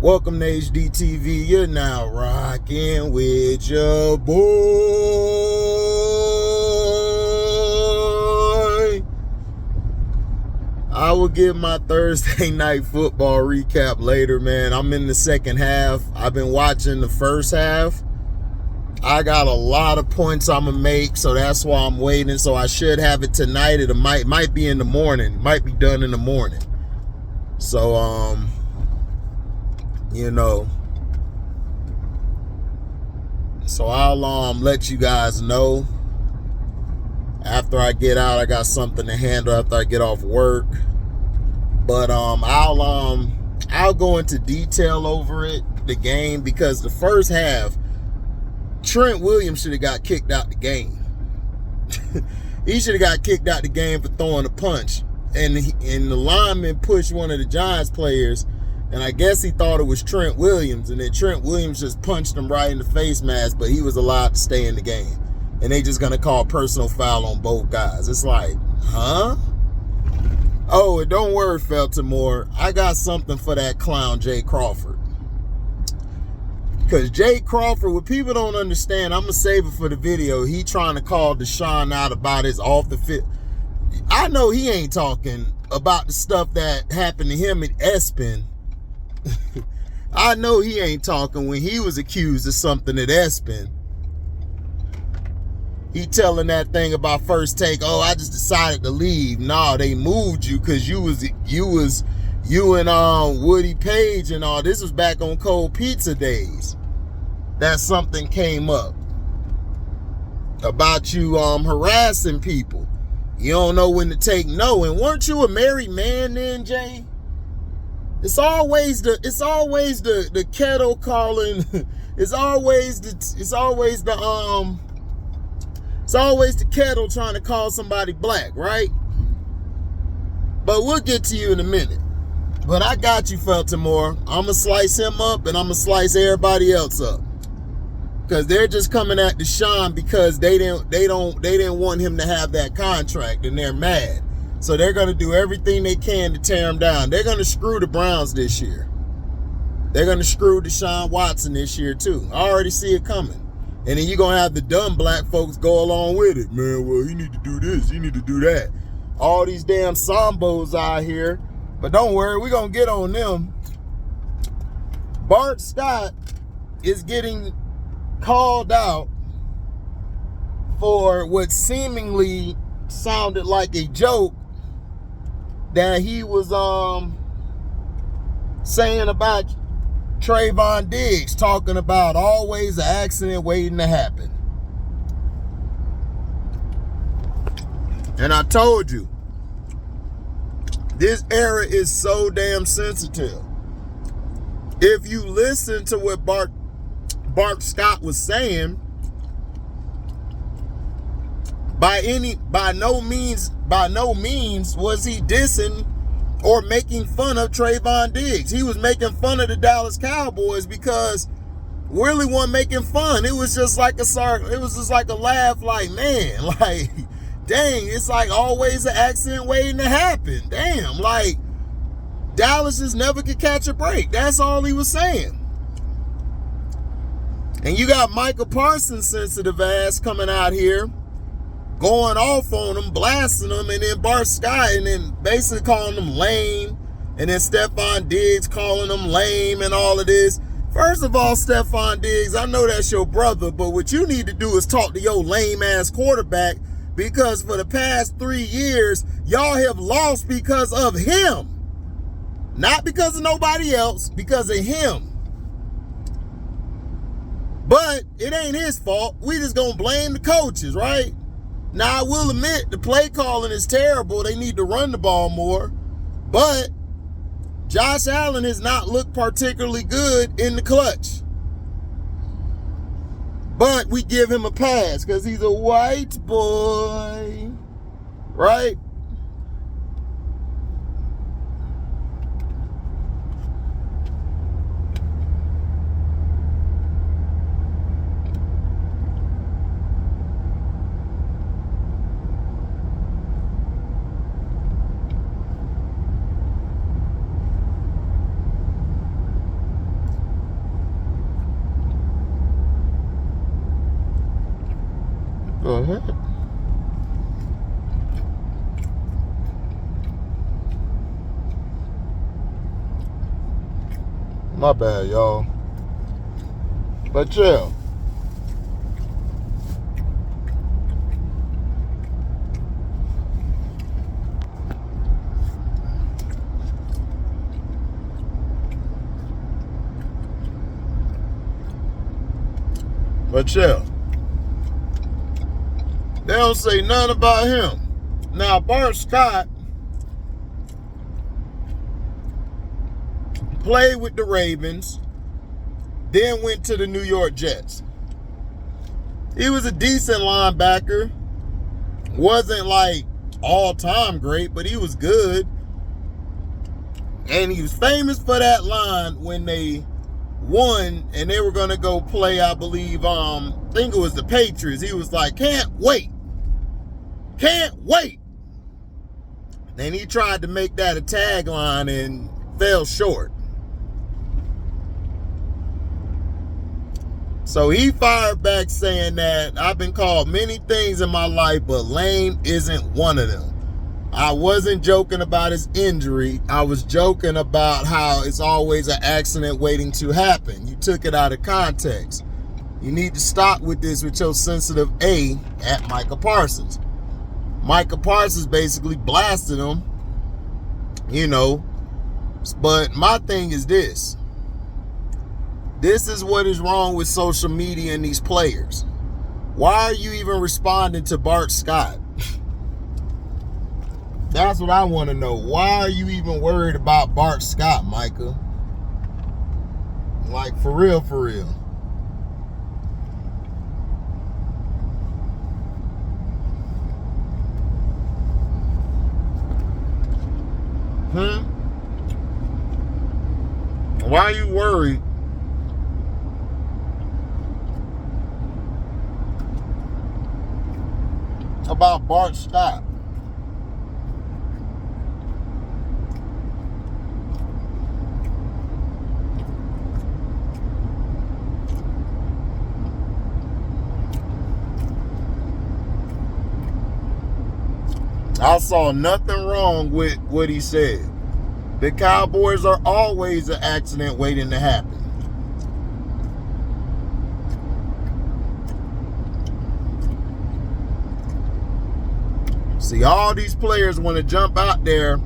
Welcome to HDiiTV. You're now rocking with your boy. I will give my Thursday night football recap later, man. I'm in the second half. I've been watching the first half. I got a lot of points I'm gonna make, so that's why I'm waiting. So I should have it tonight. It might be in the morning. Might be done in the morning. So so I'll let you guys know after I get out. I got something to handle after I get off work, but I'll go into detail over it, the game, because the first half, Trent Williams should have got kicked out the game. He should have got kicked out the game for throwing a punch, and the lineman pushed one of the Giants players. And I guess he thought it was Trent Williams, and then Trent Williams just punched him right in the face mask, but he was allowed to stay in the game. And they just gonna call personal foul on both guys. It's like, huh? Oh, and don't worry, Feltimore. I got something for that clown, Jay Crawford. Because Jay Crawford, what people don't understand, I'm gonna save it for the video. He trying to call Deshaun out about his off the field. I know he ain't talking about the stuff that happened to him at espn. I know he ain't talking when he was accused of something at espn. He telling that thing about First Take, oh, I just decided to leave. Nah, they moved you because you and Woody Page and all. This was back on Cold Pizza days. That something came up about you harassing people. You don't know when to take no. And weren't you a married man then, Jay? It's always the kettle calling. It's always the kettle trying to call somebody black, right? But we'll get to you in a minute. But I got you, Feltimore. I'ma slice him up and I'ma slice everybody else up. Cause they're just coming at Deshaun because they didn't want him to have that contract, and they're mad. So they're going to do everything they can to tear him down. They're going to screw the Browns this year. They're going to screw Deshaun Watson this year, too. I already see it coming. And then you're going to have the dumb black folks go along with it. Man, well, you need to do this. You need to do that. All these damn Sambos out here. But don't worry, we're going to get on them. Bart Scott is getting called out for what seemingly sounded like a joke that he was saying about Trevondiggs, talking about always an accident waiting to happen. And I told you, this era is so damn sensitive. If you listen to what Bart Scott was saying, by no means was he dissing or making fun of Trevondiggs. He was making fun of the Dallas Cowboys because Willie wasn't making fun. It was just like a laugh, like, man, like, dang, it's like always an accident waiting to happen. Damn, like, Dallas just never could catch a break. That's all he was saying. And you got Micahparsons' sensitive ass coming out here, going off on them, blasting them, and then Bart Scott, and then basically calling them lame, and then Stephendiggs calling them lame and all of this. First of all, Stephendiggs, I know that's your brother, but what you need to do is talk to your lame-ass quarterback, because for the past 3 years, y'all have lost because of him. Not because of nobody else, because of him. But it ain't his fault. We just gonna blame the coaches, right? Now, I will admit the play calling is terrible. They need to run the ball more. But Josh Allen has not looked particularly good in the clutch. But we give him a pass because he's a white boy, right? the heck? My bad, y'all. But yeah. But yeah. They don't say nothing about him. Now, Bart Scott played with the Ravens, then went to the New York Jets. He was a decent linebacker. Wasn't like all-time great, but he was good. And he was famous for that line when they won and they were going to go play, I believe, I think it was the Patriots. He was like, can't wait. Can't wait. And he tried to make that a tagline and fell short. So he fired back saying that I've been called many things in my life, but lame isn't one of them. I wasn't joking about his injury. I was joking about how it's always an accident waiting to happen. You took it out of context. You need to stop with this with your sensitive A at Micah Parsons. Micah Parsons basically blasted him, you know. But my thing is this. This is what is wrong with social media and these players. Why are you even responding to Bart Scott? That's what I want to know. Why are you even worried about Bart Scott, Micah? Like, for real, for real. Why are you worried about Bart Scott? I saw nothing wrong with what he said. The Cowboys are always an accident waiting to happen. See, all these players want to jump out there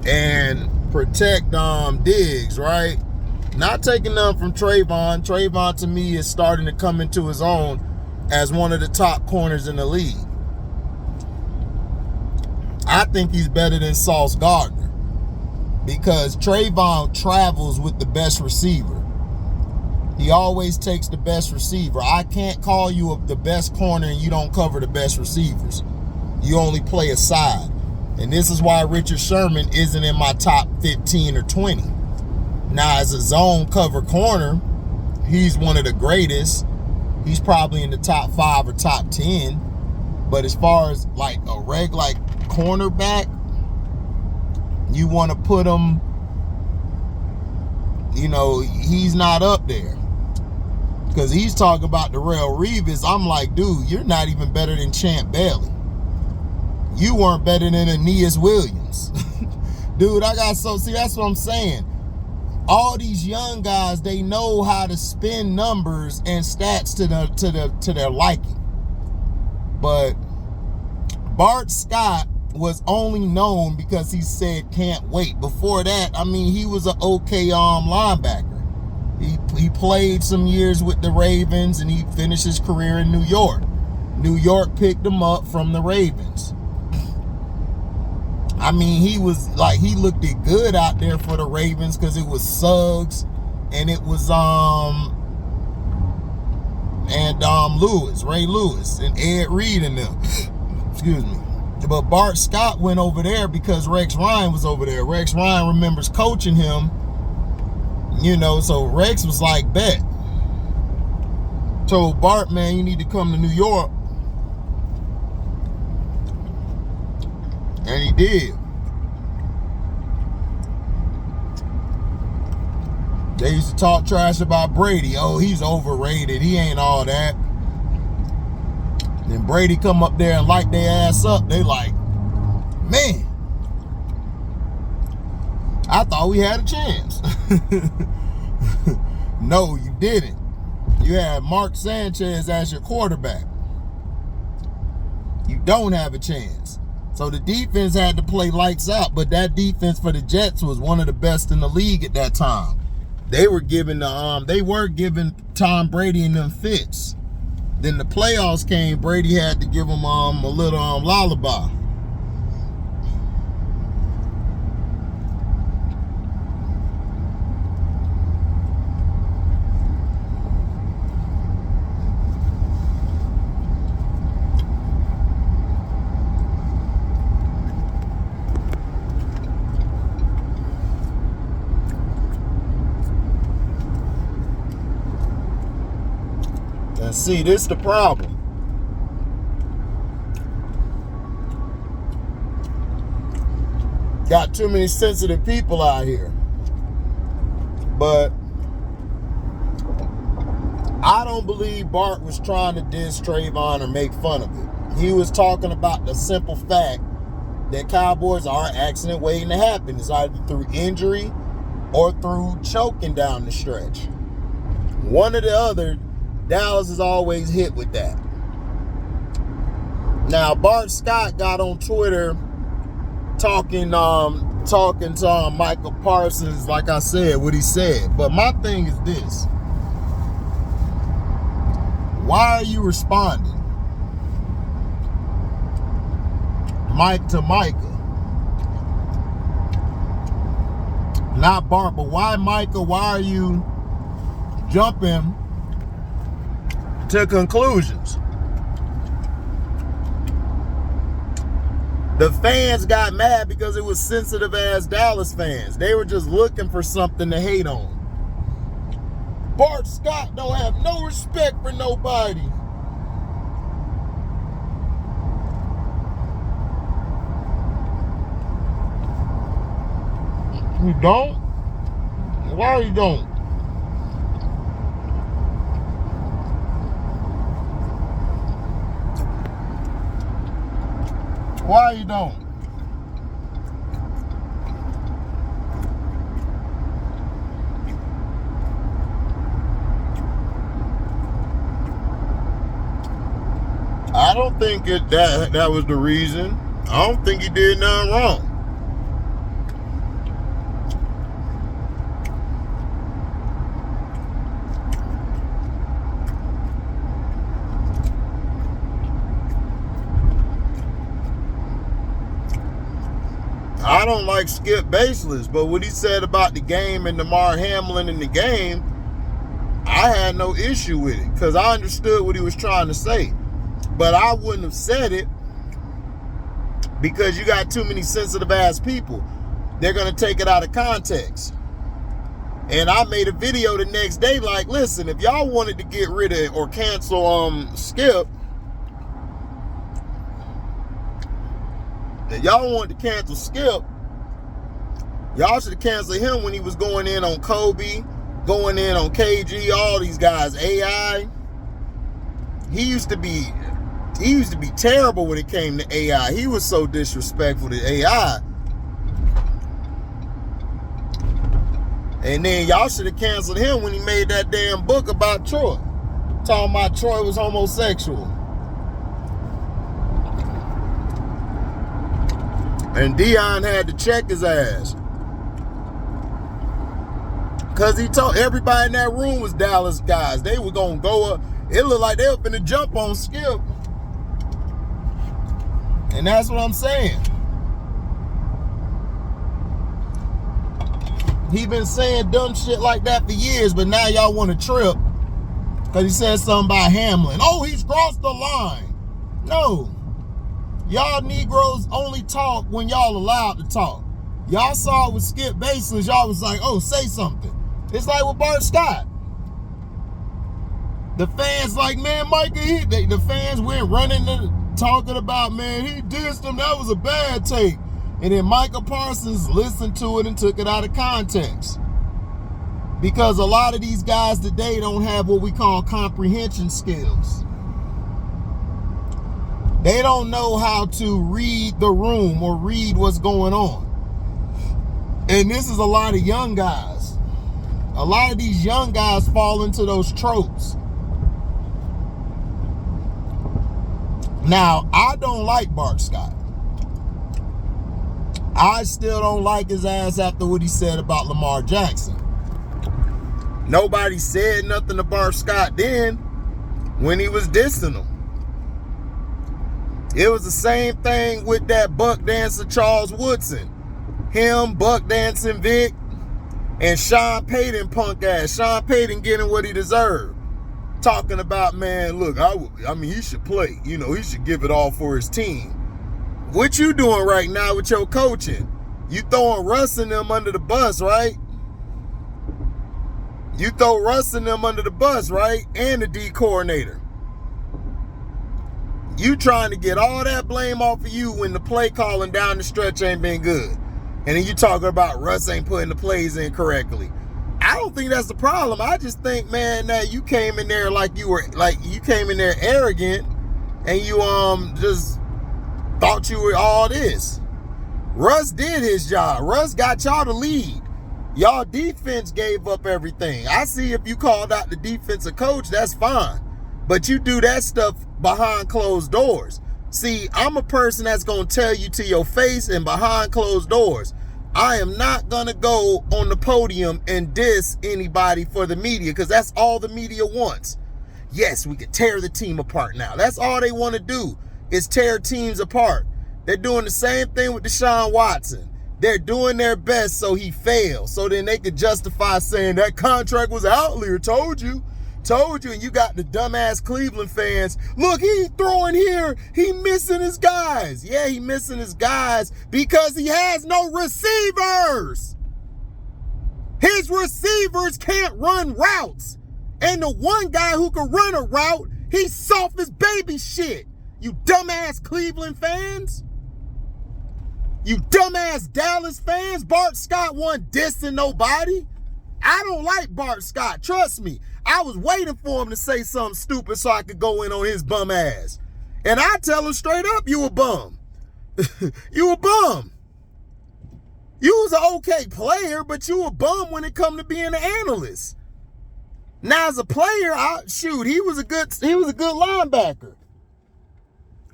and protect Diggs, right? Not taking none from Trevon. Trevon, to me, is starting to come into his own as one of the top corners in the league. I think he's better than Sauce Gardner because Trevon travels with the best receiver. He always takes the best receiver. I can't call you the best corner and you don't cover the best receivers. You only play a side. And this is why Richard Sherman isn't in my top 15 or 20. Now, as a zone cover corner, he's one of the greatest. He's probably in the top 5 or top 10. But as far as like a regular cornerback, you want to put him, you know, he's not up there. Because he's talking about Darrelle Revis. I'm like, dude, you're not even better than Champ Bailey. You weren't better than Aeneas Williams. Dude, see, that's what I'm saying. All these young guys, they know how to spin numbers and stats to their liking. But Bart Scott was only known because he said can't wait. Before that, I mean, he was an okay linebacker. He played some years with the Ravens and he finished his career in New York. New York picked him up from the Ravens. I mean, he looked good out there for the Ravens because it was Suggs and it was Ray Lewis and Ed Reed and them. Excuse me. But Bart Scott went over there because Rex Ryan was over there. Rex Ryan remembers coaching him, you know, so Rex was like, bet. Told Bart, man, you need to come to New York. And he did. They used to talk trash about Brady. Oh, he's overrated. He ain't all that. Then Brady come up there and light their ass up. They like, man, I thought we had a chance. No, you didn't. You had Mark Sanchez as your quarterback. You don't have a chance. So the defense had to play lights out, but that defense for the Jets was one of the best in the league at that time. They were giving Tom Brady and them fits. Then the playoffs came, Brady had to give him a little lullaby. And see, this is the problem. Got too many sensitive people out here. But I don't believe Bart was trying to diss Trevon or make fun of it. He was talking about the simple fact that Cowboys are an accident waiting to happen. It's either through injury or through choking down the stretch. One or the other. Dallas is always hit with that. Now, Bart Scott got on Twitter talking to Micah Parsons, like I said, what he said. But my thing is this. Why are you responding? Mike to Micah. Not Bart, but why Micah? Why are you jumping to conclusions? The fans got mad because it was sensitive ass Dallas fans. They were just looking for something to hate on. Bart Scott don't have no respect for nobody. You don't? Why you don't? Why you don't? I don't think that was the reason. I don't think he did nothing wrong. I don't like Skip Baseless, but what he said about the game and Damar Hamlin in the game, I had no issue with it because I understood what he was trying to say. But I wouldn't have said it because you got too many sensitive ass people. They're going to take it out of context. And I made a video the next day like, listen, if y'all wanted to get rid of or cancel Skip, if y'all wanted to cancel Skip, y'all should have canceled him when he was going in on Kobe, going in on KG, all these guys, AI. He used to be terrible when it came to AI. He was so disrespectful to AI. And then y'all should have canceled him when he made that damn book about Troy. Talking about Troy was homosexual. And Dion had to check his ass. Because he told everybody in that room was Dallas guys. They were going to go up. It looked like they were finna jump on Skip. And that's what I'm saying. He been saying dumb shit like that for years, but now y'all want to trip because he said something about Hamlin. Oh, he's crossed the line. No. Y'all Negroes only talk when y'all allowed to talk. Y'all saw it with Skip Baseless. Y'all was like, oh, say something. It's like with Bart Scott. The fans like, man, Micah, the fans went running talking about, man, he dissed him. That was a bad take. And then Micah Parsons listened to it and took it out of context. Because a lot of these guys today don't have what we call comprehension skills. They don't know how to read the room or read what's going on. And this is a lot of young guys. A lot of these young guys fall into those tropes. Now, I don't like Bart Scott. I still don't like his ass after what he said about Lamar Jackson. Nobody said nothing to Bart Scott then when he was dissing him. It was the same thing with that buck dancer Charles Woodson. Him, buck dancing Vic, and Sean Payton punk ass. Sean Payton getting what he deserved. Talking about, man, look, I mean, he should play. You know, he should give it all for his team. What you doing right now with your coaching? You throwing Russ and them under the bus, right? You throw Russ and them under the bus, right? And the D coordinator. You trying to get all that blame off of you when the play calling down the stretch ain't been good. And then you talking about Russ ain't putting the plays in correctly. I don't think that's the problem. I just think, man, that you came in there you came in there arrogant and you just thought you were all this. Russ did his job. Russ got y'all to lead. Y'all defense gave up everything. I see if you called out the defensive coach, that's fine. But you do that stuff behind closed doors. See, I'm a person that's going to tell you to your face and behind closed doors. I am not going to go on the podium and diss anybody for the media because that's all the media wants. Yes, we can tear the team apart now. That's all they want to do is tear teams apart. They're doing the same thing with Deshaun Watson. They're doing their best so he fails, so then they could justify saying that contract was outlier. Told you. And you got the dumbass Cleveland fans. Look, he throwing here. He missing his guys. Yeah, he missing his guys because he has no receivers. His receivers can't run routes. And the one guy who can run a route, he's soft as baby shit. You dumbass Cleveland fans. You dumbass Dallas fans. Bart Scott wasn't dissing nobody. I don't like Bart Scott. Trust me. I was waiting for him to say something stupid so I could go in on his bum ass. And I tell him straight up, you a bum. You a bum. You was an okay player, but you a bum when it come to being an analyst. Now as a player, he was a good linebacker.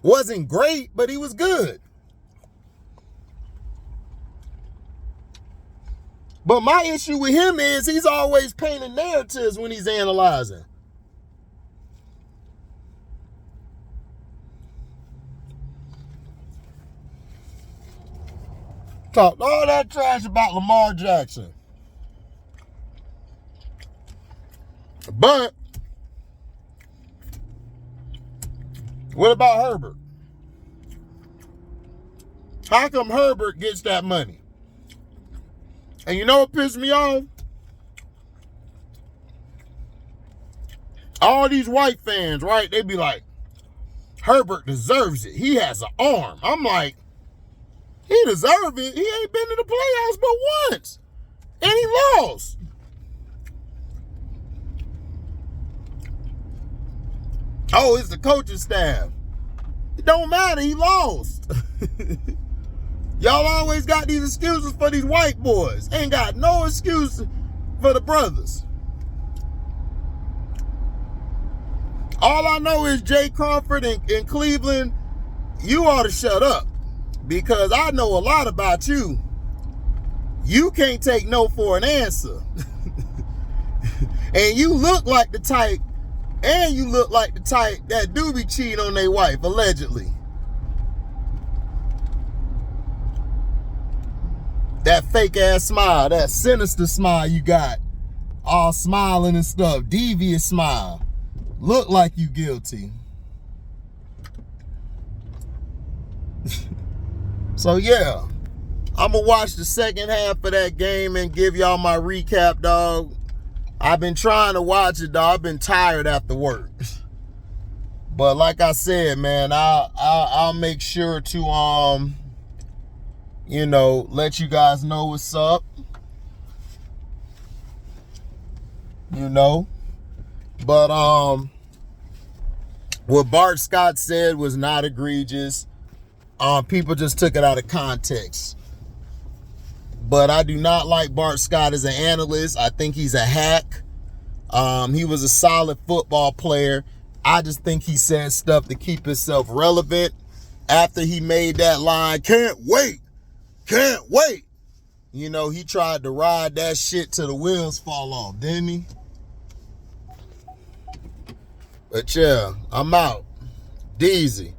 Wasn't great, but he was good. But my issue with him is he's always painting narratives when he's analyzing. Talked all that trash about Lamar Jackson. But what about Herbert? How come Herbert gets that money? And you know what pissed me off? All these white fans, right? They be like, Herbert deserves it. He has an arm. I'm like, he deserves it. He ain't been to the playoffs but once. And he lost. Oh, it's the coaching staff. It don't matter. He lost. Y'all always got these excuses for these white boys. Ain't got no excuse for the brothers. All I know is Jay Crawford in Cleveland, you ought to shut up. Because I know a lot about you. You can't take no for an answer. And you look like the type, that do be cheating on their wife, allegedly. That fake ass smile, that sinister smile you got, all smiling and stuff, devious smile. Look like you guilty. So yeah, I'm gonna watch the second half of that game and give y'all my recap, dog. I've been trying to watch it, dog. I've been tired after work. But like I said, man, I'll make sure to let you guys know what's up. But What Bart Scott said was not egregious. People just took it out of context. But I do not like Bart Scott as an analyst. I think he's a hack. He was a solid football player. I just think he said stuff to keep himself relevant. After he made that line, can't wait. You know, he tried to ride that shit till the wheels fall off, didn't he? But yeah, I'm out. Deezy.